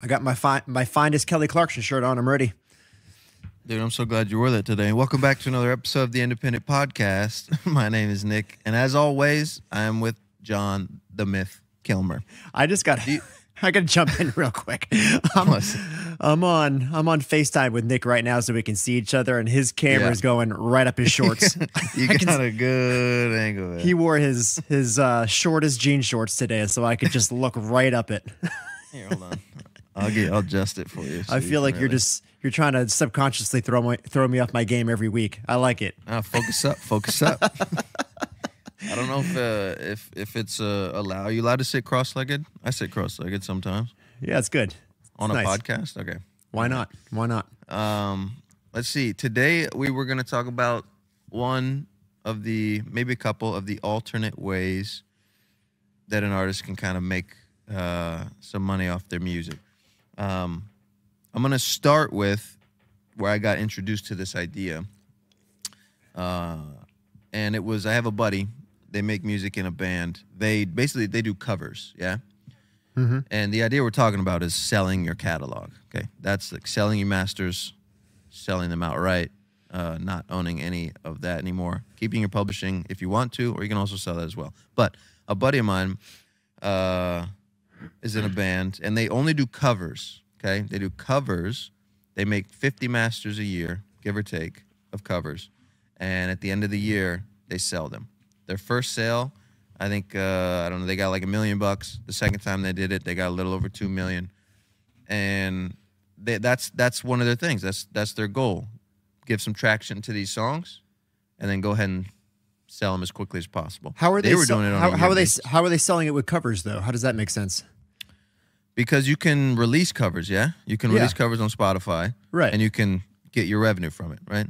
I got my finest Kelly Clarkson shirt on. I'm ready. Dude, I'm so glad you wore that today. Welcome back to another episode of the Independent Podcast. My name is Nick, and as always, I am with Jon the Myth Kilmer. I gotta jump in real quick. I'm on FaceTime with Nick right now so we can see each other, and his camera's going right up his shorts. You got a good angle there. He wore his shortest jean shorts today, so I could just look right up it. Here, hold on. I'll adjust it for you. I feel like you're trying to subconsciously throw me off my game every week. I like it. Focus up. I don't know if it's allowed. Are you allowed to sit cross-legged? I sit cross-legged sometimes. Yeah, it's good. On a podcast? Okay. Why not? Let's see. Today we were going to talk about maybe a couple of the alternate ways that an artist can kind of make some money off their music. I'm going to start with where I got introduced to this idea. And it was, I have a buddy. They make music in a band. They do covers, yeah? Mm-hmm. And the idea we're talking about is selling your catalog, okay? That's like selling your masters, selling them outright, not owning any of that anymore. Keeping your publishing if you want to, or you can also sell that as well. But a buddy of mine is in a band, and they only do covers, okay? They do covers. They make 50 masters a year, give or take, of covers. And at the end of the year, they sell them. Their first sale, I think, I don't know, they got like $1 million. The second time they did it, they got a little over $2 million. And that's one of their things. That's their goal. Give some traction to these songs, and then go ahead and sell them as quickly as possible. How are they doing it on how are they selling it with covers though? How does that make sense? Because you can release covers, yeah? You can release covers on Spotify. Right. And you can get your revenue from it, right?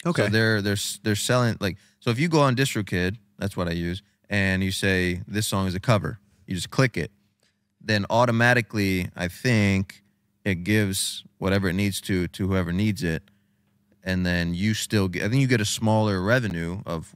Okay. So they're selling, like, so if you go on DistroKid, that's what I use, and you say this song is a cover, you just click it, then automatically I think it gives whatever it needs to whoever needs it, and then you still get, I think you get a smaller revenue of,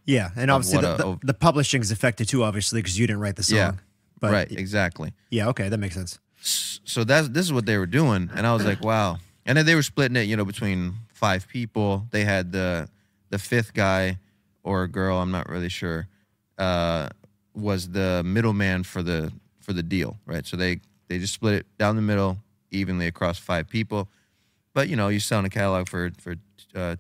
Yeah, and obviously the publishing is affected too, obviously, because you didn't write the song. Yeah, but right, exactly. Yeah, okay, that makes sense. So this is what they were doing, and I was like, wow. And then they were splitting it, between 5 people. They had the fifth guy or girl, I'm not really sure, was the middleman for the deal, right? So they just split it down the middle evenly across 5 people. But you selling a catalog for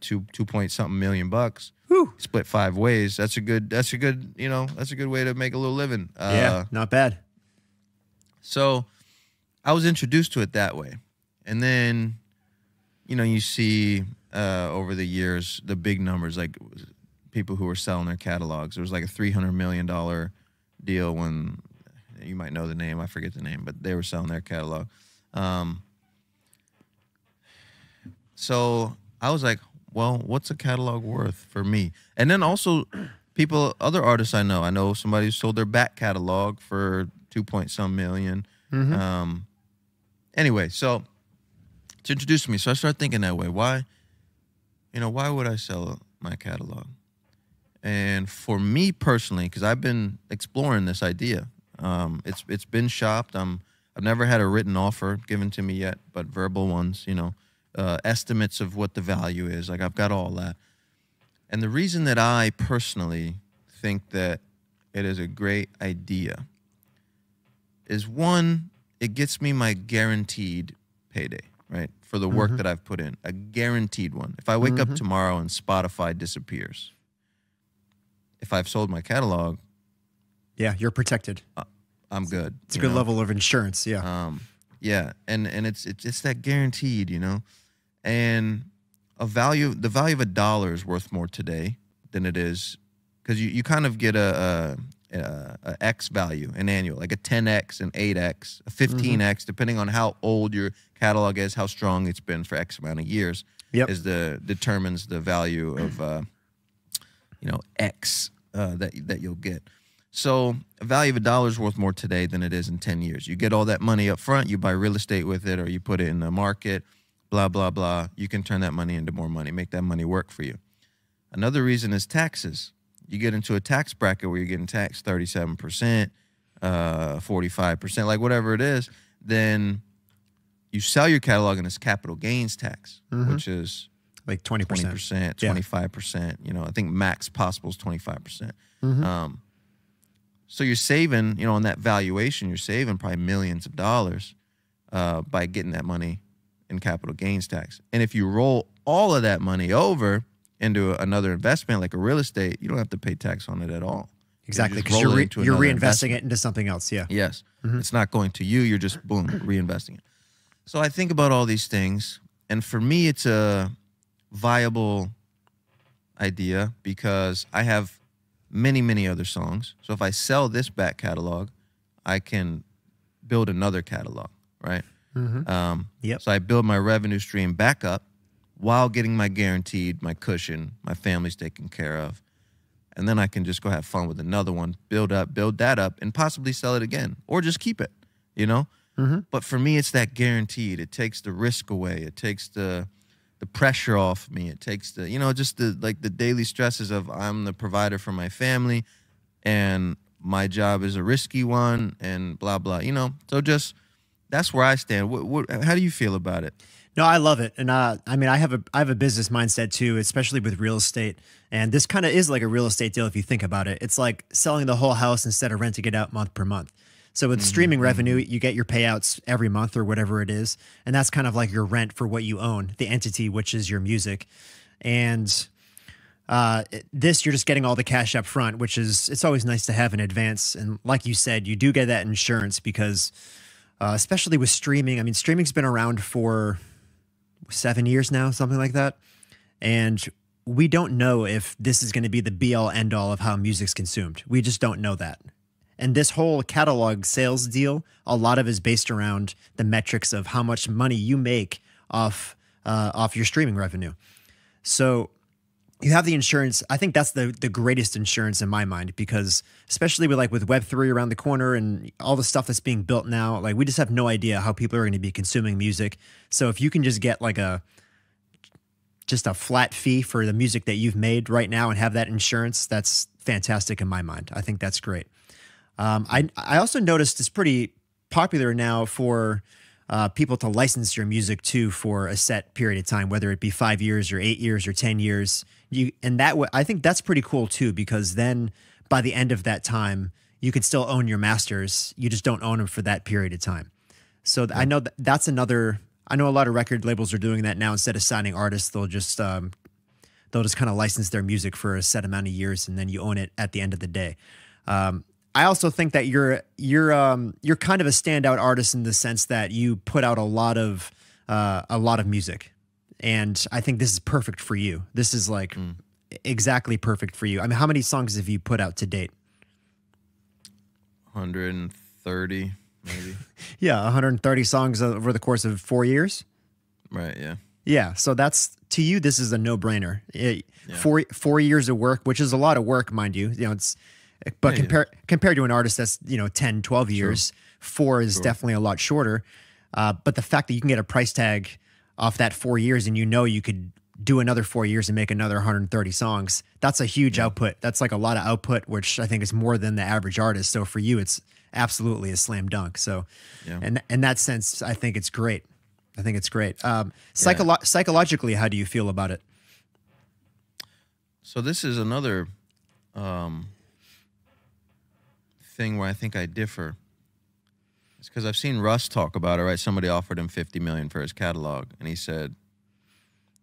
two point something million bucks. Whew. Split 5 ways. That's a good way to make a little living. Yeah, not bad. So I was introduced to it that way, and then you see over the years the big numbers, like people who were selling their catalogs. There was like a $300 million deal when, you might know the name, I forget the name, but they were selling their catalog. So I was like, well, what's a catalog worth for me? And then also other artists I know somebody who sold their back catalog for 2 point some million. Mm-hmm. Anyway, so it's introduced to me. So I started thinking that way. Why would I sell my catalog? And for me personally, because I've been exploring this idea, it's been shopped. I've never had a written offer given to me yet, but verbal ones, estimates of what the value is. Like, I've got all that. And the reason that I personally think that it is a great idea is, one, it gets me my guaranteed payday, right? For the work that I've put in, a guaranteed one. If I wake up tomorrow and Spotify disappears, if I've sold my catalog, yeah, you're protected. I'm good. It's a good level of insurance. Yeah. Yeah, and it's that guaranteed, and the value of $1 is worth more today than it is, because you kind of get a X value, an annual, like a 10X, an 8X, a 15X, depending on how old your catalog is, how strong it's been for X amount of years. Yep. Determines the value of X that you'll get. So a value of $1 is worth more today than it is in 10 years. You get all that money up front, you buy real estate with it, or you put it in the market, blah, blah, blah. You can turn that money into more money, make that money work for you. Another reason is taxes. You get into a tax bracket where you're getting taxed 37%, 45%, like whatever it is, then you sell your catalog and it's capital gains tax, which is like 20%, 25%. You know, I think max possible is 25%. So you're saving, you know, on that valuation, you're saving probably millions of dollars by getting that money in capital gains tax. And if you roll all of that money over into another investment like a real estate, you don't have to pay tax on it at all. Exactly, because you're reinvesting it into something else. Yeah. Yes. It's not going to you. You're just, boom, reinvesting it. So I think about all these things. And for me, it's a viable idea because I have many, many other songs. So if I sell this back catalog, I can build another catalog, right? So I build my revenue stream back up while getting my guaranteed, my cushion, my family's taken care of. And then I can just go have fun with another one, build that up, and possibly sell it again, or just keep it, you know? But for me, it's that guaranteed. It takes the risk away. It takes the pressure off me. It takes the, you know, just the daily stresses of I'm the provider for my family, and my job is a risky one, and blah blah. You know, so just that's where I stand. How do you feel about it? No, I love it. And I mean, I have a business mindset too, especially with real estate. And this kind of is like a real estate deal if you think about it. It's like selling the whole house instead of renting it out month per month. So with streaming revenue, you get your payouts every month or whatever it is. And that's kind of like your rent for what you own, the entity, which is your music. And this, you're just getting all the cash up front, which is, it's always nice to have in advance. And like you said, you do get that insurance because especially with streaming, I mean, streaming's been around for 7 years now, something like that. And we don't know if this is going to be the be all end all of how music's consumed. We just don't know that. And this whole catalog sales deal, a lot of it is based around the metrics of how much money you make off your streaming revenue. So you have the insurance. I think that's the greatest insurance in my mind, because especially with Web3 around the corner and all the stuff that's being built now, like we just have no idea how people are going to be consuming music. So if you can just get like just a flat fee for the music that you've made right now and have that insurance, that's fantastic in my mind. I think that's great. I also noticed it's pretty popular now for people to license your music too for a set period of time, whether it be 5 years or 8 years or 10 years. I think that's pretty cool too, because then by the end of that time, you could still own your masters. You just don't own them for that period of time. So I know that's another. I know a lot of record labels are doing that now. Instead of signing artists, they'll just kind of license their music for a set amount of years, and then you own it at the end of the day. I also think that you're kind of a standout artist in the sense that you put out a lot of music, and I think this is perfect for you. This is like exactly perfect for you. I mean, how many songs have you put out to date? 130, maybe. Yeah, 130 songs over the course of 4 years. Right. Yeah. Yeah. So that's, to you, this is a no-brainer. 4 years of work, which is a lot of work, mind you. You know, but compared to an artist that's 10, 12 years, 4 is definitely a lot shorter. But the fact that you can get a price tag off that 4 years, and you could do another 4 years and make another 130 songs, that's a huge output. That's like a lot of output, which I think is more than the average artist. So for you, it's absolutely a slam dunk. So, and in that sense, I think it's great. I think it's great. Psychologically, how do you feel about it? So this is another thing where I think I differ. It's because I've seen Russ talk about it, right? Somebody offered him $50 million for his catalog, and he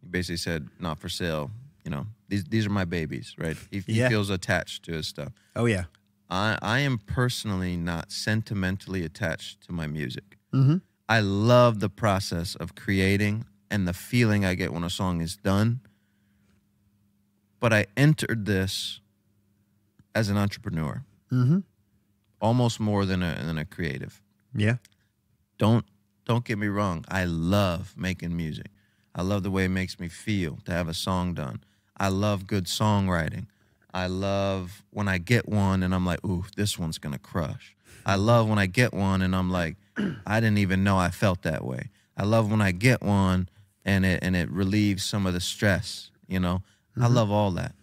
basically said, not for sale. You know, these are my babies, right? He feels attached to his stuff. Oh, yeah. I am personally not sentimentally attached to my music. Mm-hmm. I love the process of creating and the feeling I get when a song is done. But I entered this as an entrepreneur, almost more than a creative. Yeah. Don't get me wrong. I love making music. I love the way it makes me feel to have a song done. I love good songwriting. I love when I get one and I'm like, ooh, this one's going to crush. I love when I get one and I'm like, I didn't even know I felt that way. I love when I get one and it relieves some of the stress, you know. I love all that.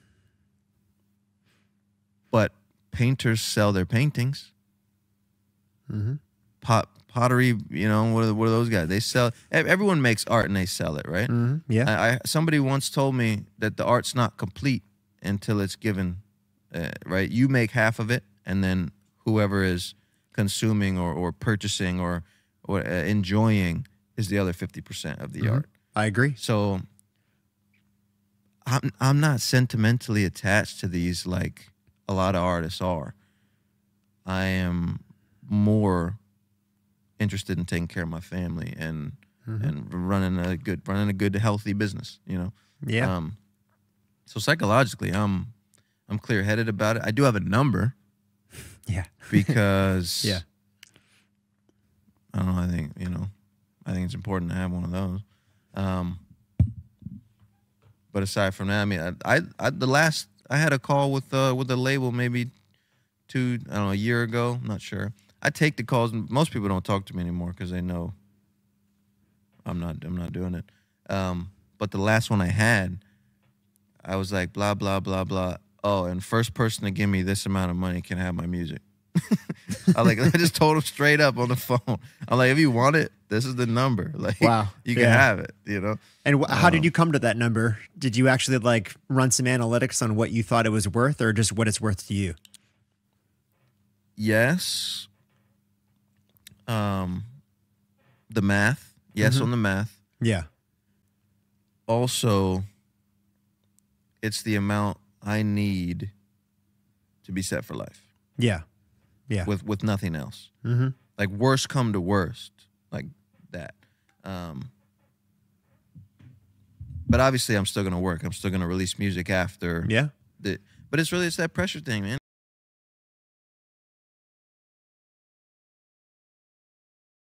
But painters sell their paintings. Pop pottery, you know, what are those guys? They sell. Everyone makes art and they sell it, right? Yeah. Somebody once told me that the art's not complete until it's given, right? You make half of it, and then whoever is consuming or purchasing or enjoying is the other 50% of the art. I agree. So I'm not sentimentally attached to these like a lot of artists are. I am more interested in taking care of my family and running a good healthy business, you know. Yeah. So psychologically, I'm clear-headed about it. I do have a number. Yeah. Because yeah. I don't know, I think it's important to have one of those. But aside from that, I mean, I had a call with the label maybe a year ago. I'm not sure. I take the calls. Most people don't talk to me anymore because they know I'm not doing it. But the last one I had, I was like, blah, blah, blah, blah. Oh, and first person to give me this amount of money can have my music. I just told him straight up on the phone. I'm like, if you want it, this is the number. Like, wow, you can have it, you know? And how did you come to that number? Did you actually like run some analytics on what you thought it was worth or just what it's worth to you? Yes. The math. Yes, on the math. Yeah. Also, it's the amount I need to be set for life. Yeah. Yeah. With nothing else. Like worst come to worst, like that. But obviously I'm still gonna work. I'm still gonna release music after. Yeah. But it's that pressure thing, man.